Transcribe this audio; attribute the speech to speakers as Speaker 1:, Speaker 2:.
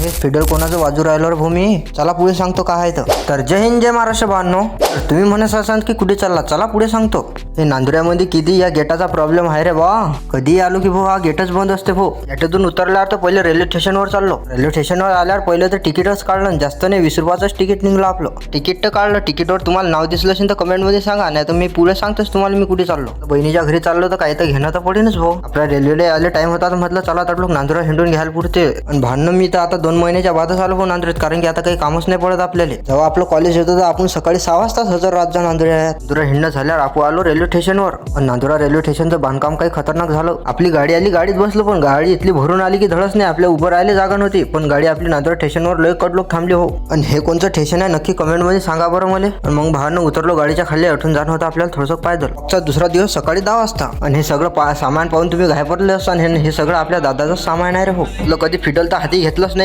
Speaker 1: हे फिडल कोणाचं वाजू राहिलं रे भूमी? चला पुढे सांगतो काय आहे तर जय हिंद जय महाराष्ट्र बांधनो. तुम्ही म्हणत असाल की कुठे चालला, चला पुढे सांगतो. हे नांदुऱ्यामध्ये किती या गेटाचा प्रॉब्लेम आहे रे बा. कधी आलो की भाऊ हा गेटच बंद असते भाऊ. गेटातून उतरल्यावर तर पहिले रेल्वे स्टेशनवर चाललो. रेल्वे स्टेशनवर आल्यावर पहिले तर तिकीटच काढलं. जास्त नाही 20 रुपयाचंच तिकीट निघलं आपलं. तिकीट तर काढलं. तिकीटवर तुम्हाला नाव दिसलं असेल तर कमेंटमध्ये सांगा, नाही तर मी पुढे सांगतोच तुम्हाला मी कुठे चाललो. बहिणीच्या घरी चाललो तर काही तर घेणं तर पडेनच भाऊ. आपल्या रेल्वेला आले टाइम होता तर म्हटलं चला तर लोक नांदुरा हिंडून घ्यायला पुरते. आणि भांडणं मी तर आता 2 महिन्याच्या बादच आलो भाऊ नांदुऱ्यात, कारण की आता काही कामच नाही पडत आपल्याला. जेव्हा आपलं कॉलेज होतं तर आपण सकाळी 6 वाजताच हजर राहत जा नांदुऱ्यात. नांदुरा हिंडणं झाल्यावर आपण आलो रेल्वे स्टेशनवर. पण नांदुरा रेल्वे स्टेशनचं बांधकाम काही खतरनाक झालं. आपली गाडी आली, गाडीत बसलो, पण गाडी इथली भरून आली की धडच नाही. आपल्या उभं राहिले जागा नव्हती, पण गाडी आपली नांदुरा स्टेशनवर लय कट लोक थांबले हो. आणि हे कोणतं स्टेशन आहे नक्की कमेंटमध्ये सांगा बरं मला. आणि मग बाहेरनं उतरलो, गाडीच्या खाली आठवून जाणं होतं आपल्याला थोडंसं पायदल. आजचा दुसरा दिवस सकाळी 10 वाजता. आणि हे सगळं सामान पाहून तुम्ही घाबरले असता. हे सगळं आपल्या दादाचं सामान आहे रे हो. कधी फिडल तर हाती घेतलंच नाही.